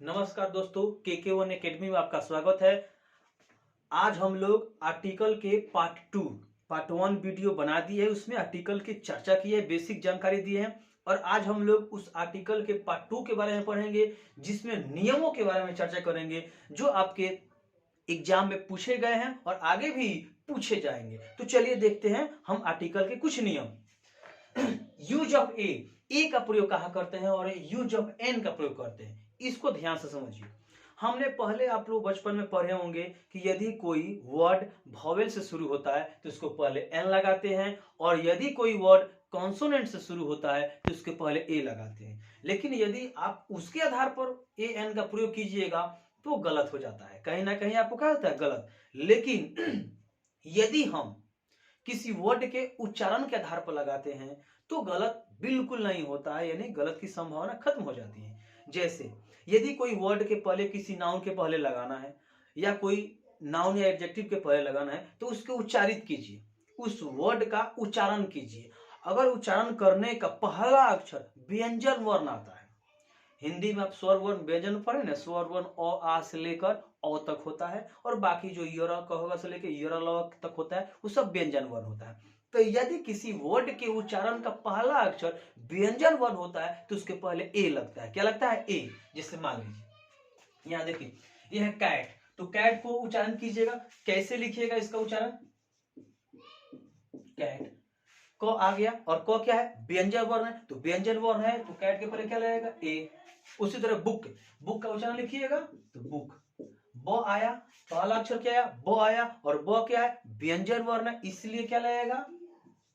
नमस्कार दोस्तों, KK1 academy में आपका स्वागत है। आज हम लोग आर्टिकल के पार्ट 1 वीडियो बना दिए है। उसमें आर्टिकल की चर्चा की है, बेसिक जानकारी दी है और आज हम लोग उस आर्टिकल के पार्ट 2 के बारे में पढ़ेंगे, जिसमें नियमों के बारे में चर्चा करेंगे जो आपके एग्जाम में पूछे गए हैं और आगे भी पूछे जाएंगे। तो चलिए देखते हैं हम आर्टिकल के कुछ नियम। यूज ऑफ ए का प्रयोग कहाँ करते हैं और यूज ऑफ एन का प्रयोग करते हैं, इसको ध्यान से समझिए। हमने पहले आप लोग बचपन में पढ़े होंगे कि यदि कोई वर्ड वॉवेल से शुरू होता है तो उसको पहले एन लगाते हैं और यदि कोई वर्ड कॉन्सोनेंट से शुरू होता है तो उसके पहले ए लगाते हैं। लेकिन यदि आप उसके आधार पर ए एन का प्रयोग कीजिएगा तो गलत हो जाता है, कहीं ना कहीं आपको क्या होता है, गलत। लेकिन यदि हम किसी वर्ड के उच्चारण के आधार पर लगाते हैं तो गलत बिल्कुल नहीं होता है, यानी गलत की संभावना खत्म हो जाती है। जैसे यदि कोई वर्ड के पहले किसी नाउन के पहले लगाना है या कोई नाउन या एडजेक्टिव के पहले लगाना है तो उसको उच्चारित कीजिए, उस वर्ड का उच्चारण कीजिए। अगर उच्चारण करने का पहला अक्षर व्यंजन वर्ण आता है, हिंदी में आप स्वर वर्ण व्यंजन पढ़े ना, स्वर वर्ण अ आ से लेकर औ तक होता है और बाकी जो यर कहोगा से लेकर यर ल तक होता है वो सब व्यंजन वर्ण होता है। तो यदि किसी वर्ड के उच्चारण का पहला अक्षर व्यंजन वर्ण होता है तो उसके पहले ए लगता है। क्या लगता है? ए। जैसे मान लीजिए यहाँ देखिए, यह है कैट, तो कैट को उच्चारण कीजिएगा, कैसे लिखिएगा इसका उच्चारण? कैट को आ गया और को क्या है? व्यंजन वर्ण है, तो व्यंजन वर्ण है तो कैट के पहले क्या लगेगा? ए। उसी तरह बुक, बुक का उच्चारण लिखिएगा तो बुक, ब आया, पहला अक्षर क्या आया? ब आया और ब क्या है? व्यंजन वर्ण है, इसलिए क्या लगेगा?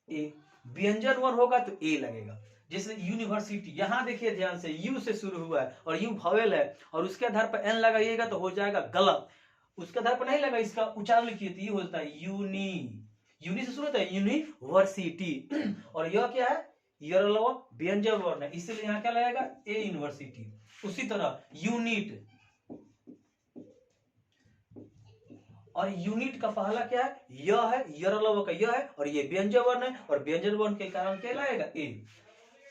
ए। व्यंजन वर्ण होगा तो ए लगेगा। जैसे यूनिवर्सिटी, यहां देखिए ध्यान से, यू से शुरू हुआ है और यू वॉवेल है और उसके आधार पर एन लगाइएगा तो हो जाएगा गलत। उसके आधार पर नहीं लगा, इसका उच्चारण लिखिए तो ये होता है यूनी, यूनी से शुरू होता है यूनिवर्सिटी और यह क्या है? यरलवा व्यंजन वर्ण है, इसलिए यहाँ क्या लगेगा? ए यूनिवर्सिटी। उसी तरह यूनिट, और यूनिट का पहला क्या है? यह है, यरलव का यह है और ये व्यंजन वर्ण है और व्यंजन वर्ण के कारण क्या लाएगा? ए।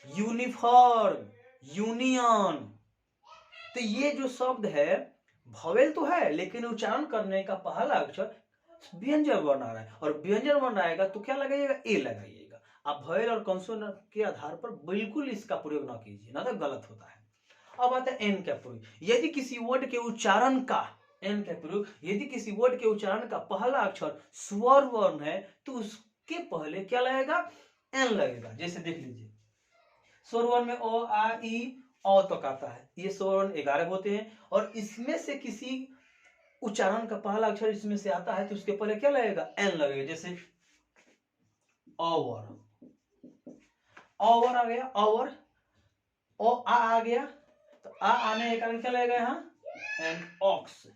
यूनिफॉर्म, यूनियन, तो ये जो शब्द है वॉवेल तो है लेकिन उच्चारण करने का पहला अक्षर व्यंजन वर्ण आ रहा है और व्यंजन वर्ण आएगा तो क्या लगाइएगा? ए लगाइएगा। आप वॉवेल और कॉन्सोनेंट के आधार पर बिल्कुल इसका प्रयोग ना कीजिए, ना तो गलत होता है। अब आता है एन का प्रयोग। यदि किसी वर्ड के उच्चारण का, एन का प्रयोग, यदि किसी वर्ड के उच्चारण का पहला अक्षर स्वर वर्ण है तो उसके पहले क्या लगेगा? एन लगेगा। जैसे देख लीजिए, स्वर वर्ण में ओ आ ई औ तक आता है, ये स्वर वर्ण 11 होते हैं और इसमें से किसी उच्चारण का पहला अक्षर इसमें से आता है तो उसके पहले क्या लगेगा? एन लगेगा। जैसे ओवर, ओवर आ गया, ओवर, ओ आ गया तो आ आने के कारण क्या लगेगा यहाँ? एन ऑक्स,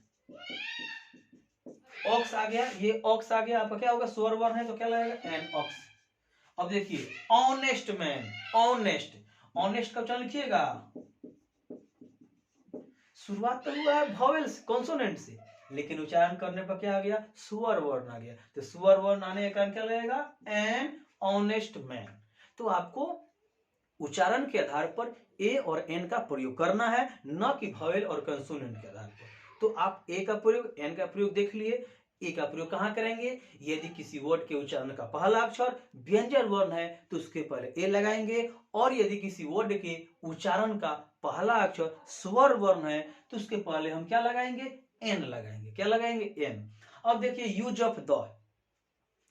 ऑक्स आ गया, ये ऑक्स आ गया, आपका क्या होगा? स्वर वर्ण है तो क्या लगेगा? An ox. अब देखिए ऑनेस्ट मैन, ऑनेस्ट, ऑनेस्ट का उच्चारण लिखिएगा, शुरुआत तो हुआ है वॉवेल से, कॉन्सोनेंट से, लेकिन उच्चारण करने पर क्या आ गया? स्वर वर्ण आ गया, तो स्वर वर्ण आने के कारण क्या लगेगा? An honest man. तो आपको उच्चारण के आधार पर ए और एन का प्रयोग करना है, न कि वॉवेल और कंसोनेंट के आधार पर। तो आप ए का प्रयोग, एन का प्रयोग देख लिए। ए का प्रयोग कहां करेंगे? यदि किसी वर्ड के उच्चारण का पहला अक्षर व्यंजन वर्ण है तो उसके पहले ए लगाएंगे और यदि किसी वर्ड के उच्चारण का पहला अक्षर स्वर वर्ण है तो उसके पहले हम क्या लगाएंगे? एन लगाएंगे। क्या लगाएंगे? एन। अब देखिए यूज ऑफ द,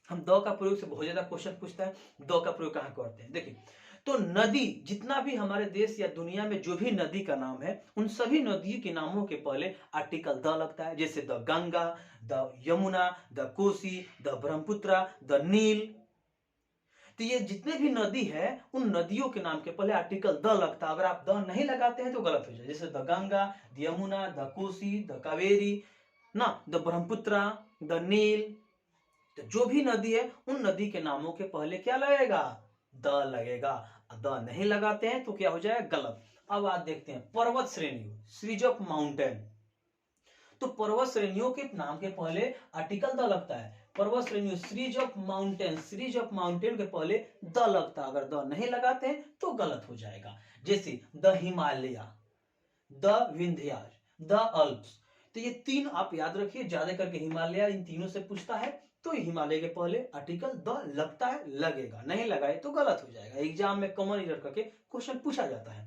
हम द का प्रयोग से बहुत ज्यादा क्वेश्चन पूछता है, द का प्रयोग कहां करते हैं? देखिए, तो नदी, जितना भी हमारे देश या दुनिया में जो भी नदी का नाम है उन सभी नदियों के नामों के पहले आर्टिकल द लगता है। जैसे the Ganga, the Yamuna, the Kosi, the Brahmaputra, the Nile, तो ये जितने भी नदी है उन नदियों के नाम के पहले आर्टिकल द लगता है। अगर आप द नहीं लगाते हैं तो गलत हो जाए। जैसे the Ganga, the Yamuna, the Kosi, the Kaveri ना, द ब्रह्मपुत्र, द नील, तो जो भी नदी है उन नदी के नामों के पहले क्या लगेगा? द लगेगा। द नहीं लगाते हैं तो क्या हो जाएगा? गलत। अब आज देखते हैं पर्वत श्रेणी, सीरीज ऑफ माउंटेन, तो पर्वत श्रेणियों के नाम के पहले आर्टिकल द लगता है। पर्वत श्रेणियों, series of mountain, series of mountain के पहले द लगता है। अगर द नहीं लगाते हैं तो गलत हो जाएगा। जैसे the Himalaya, the Vindhyachal, the Alps. तो ये तीन आप याद रखिए, ज्यादा करके हिमालय इन तीनों से पूछता है, तो हिमालय के पहले आर्टिकल द लगता है, लगेगा, नहीं लगाए तो गलत हो जाएगा। एग्जाम में कॉमन एरर करके क्वेश्चन पूछा जाता है।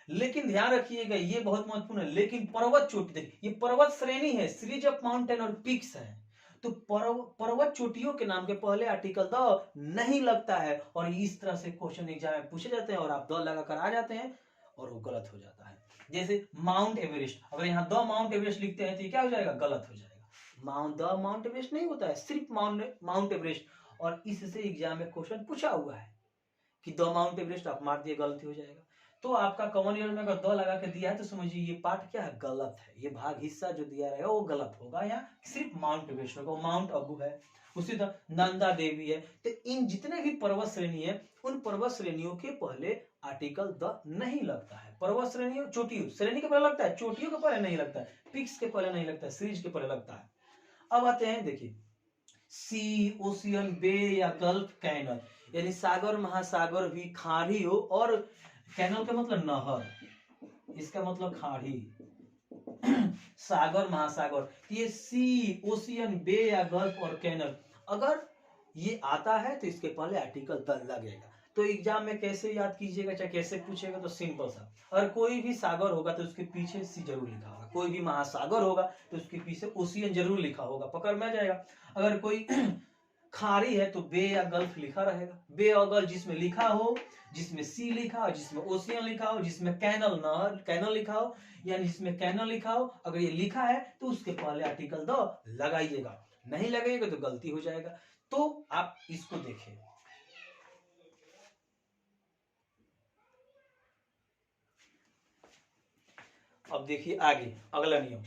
लेकिन ध्यान रखिएगा, ये बहुत महत्वपूर्ण है, लेकिन पर्वत चोटी, देखिए ये पर्वत श्रेणी है, सीरीज ऑफ माउंटेन और पिक्स है, तो पर्वत चोटियों के नाम के पहले आर्टिकल द नहीं लगता है, और इस तरह से क्वेश्चन एग्जाम में पूछे जाते हैं और आप द लगाकर आ जाते हैं और वो गलत हो जाता है। जैसे माउंट एवरेस्ट, अगर यहाँ द माउंट एवरेस्ट लिखते हैं तो ये क्या हो जाएगा, गलत हो जाएगा। द माउंट एवरेस्ट नहीं होता है, सिर्फ माउंट एवरेस्ट, और इससे एग्जाम में क्वेश्चन पूछा हुआ है कि द माउंट एवरेस्ट, आप मार दिए, गलती हो जाएगा। तो आपका कॉमन ईयर में अगर द लगा के दिया है तो समझिए ये पार्ट क्या है, गलत है, ये भाग हिस्सा जो दिया रहेगा वो गलत होगा, यहाँ सिर्फ माउंट एवरेस्ट होगा, माउंट अबू है। उसी तरह नंदा देवी है। तो इन जितने भी पर्वत श्रेणी है, उन पर्वत श्रेणियों के पहले आर्टिकल द नहीं लगता है। पर्वत श्रेणियों, चोटियों, श्रेणी के पहले लगता है, चोटियों के पहले नहीं लगता है, पिक्स के पहले नहीं लगता है, सीरीज के पहले लगता है। अब आते हैं, देखिए सी, ओशियन, बे या गल्फ, कैनल, यानी सागर महासागर भी, खाड़ी हो, और कैनल का मतलब नहर, इसका मतलब खाड़ी, सागर महासागर, ये सी, ओशियन, बे या गल्फ और कैनल, अगर ये आता है तो इसके पहले आर्टिकल द लगेगा। तो एग्जाम में कैसे याद कीजिएगा, चाहे कैसे पूछेगा, तो सिंपल सा, अगर कोई भी सागर होगा तो उसके पीछे सी जरूर लिखा होगा, कोई भी महासागर होगा तो उसके पीछे ओशियन जरूर लिखा होगा, पकड़ में आ जाएगा। अगर कोई खाड़ी है तो बे या गल्फ लिखा रहेगा, बे और गल्फ जिसमें लिखा हो, जिसमें सी लिखा हो, जिसमें ओशियन लिखा हो, जिसमें कैनल, नहर, कैनल लिखा हो, यानी जिसमें कैनल लिखा हो, अगर ये लिखा है तो उसके पहले आर्टिकल द लगाइएगा, नहीं लगाइएगा तो गलती हो जाएगा। तो आप इसको देखें, अब देखिए आगे अगला नियम,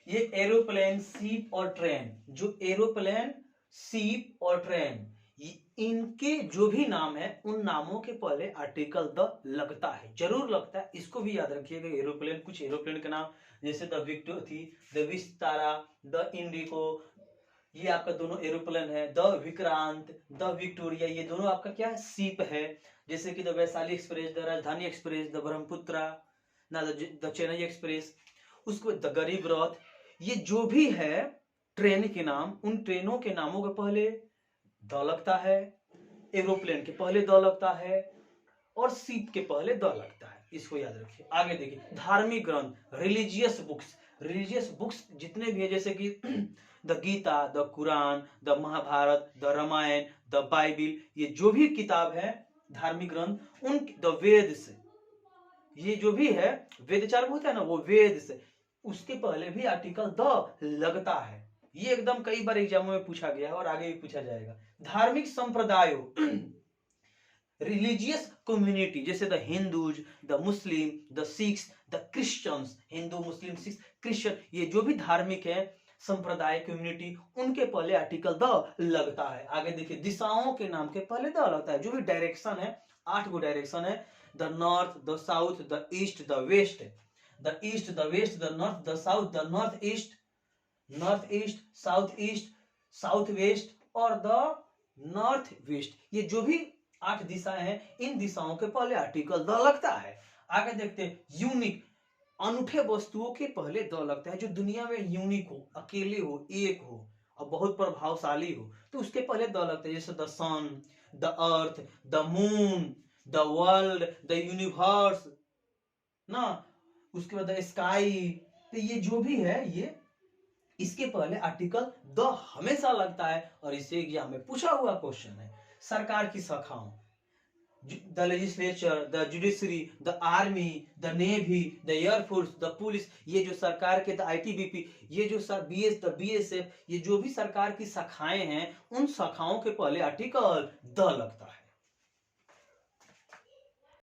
ये एरोप्लेन, सीप और ट्रेन, जो एरोप्लेन, सीप और ट्रेन, इनके जो भी नाम है उन नामों के पहले आर्टिकल द लगता है, जरूर लगता है, इसको भी याद रखिएगा। एरोप्लेन, कुछ एरोप्लेन के नाम जैसे द विक्टोर थी, द विस्तारा, द इंडिको, ये आपका दोनों एरोप्लेन है। द विक्रांत, द विक्टोरिया, ये दोनों आपका क्या है, सीप है। जैसे कि द वैशाली एक्सप्रेस, द राजधानी एक्सप्रेस, द ब्रह्मपुत्रा, ना द चेन्नई एक्सप्रेस, उसको द गरीब रथ, ये जो भी है ट्रेन के नाम, उन ट्रेनों के नामों के पहले द लगता है, एरोप्लेन के पहले द लगता है, और सीप के पहले द लगता है, इसको याद रखिए। आगे देखिए, धार्मिक ग्रंथ, रिलीजियस बुक्स, रिलीजियस बुक्स जितने भी है, जैसे कि the Gita, the Quran, the Mahabharata, the Ramayana, the Bible, ये जो भी किताब है धार्मिक ग्रंथ, उन द वेद से, ये जो भी है वेदचार होता है ना, वो वेद से, उसके पहले भी आर्टिकल द लगता है। ये एकदम कई बार एग्जामों में पूछा गया है और आगे भी पूछा जाएगा। धार्मिक संप्रदायों, रिलीजियस कम्युनिटी, जैसे the Hindus, the Muslim, the Sikhs, the Christians, Hindu, Muslim, Sikh, Christian, ये जो भी धार्मिक है संप्रदाय, कम्युनिटी, उनके पहले आर्टिकल द लगता है। आगे देखिए, दिशाओं के नाम के पहले द लगता है, जो भी डायरेक्शन है, 8 गो डायरेक्शन है, the north, the south, the east, the west, the east, the west, the north, the south, the north east, south west और द नॉर्थ वेस्ट, ये जो भी 8 दिशाएं हैं, इन दिशाओं के पहले आर्टिकल द लगता है। आगे देखते हैं, यूनिक, अनूठे वस्तुओं के पहले द लगता है, जो दुनिया में यूनिक हो, अकेले हो, एक हो और बहुत प्रभावशाली हो, तो उसके पहले द लगता है। जैसे the sun, the earth, the moon, the world, the universe ना, उसके बाद द स्काई, तो ये जो भी है, ये इसके पहले आर्टिकल द हमेशा लगता है, और इसे एग्जाम में पूछा हुआ क्वेश्चन है। सरकार की शाखाओं, the legislature, the judiciary, the army, the navy, the air force, the police, ये जो सरकार के, द आईटीबीपी, ये जो सर बीएस, द बीएसएफ, ये जो भी सरकार की शाखाएं हैं, उन शाखाओं के पहले आर्टिकल द लगता है।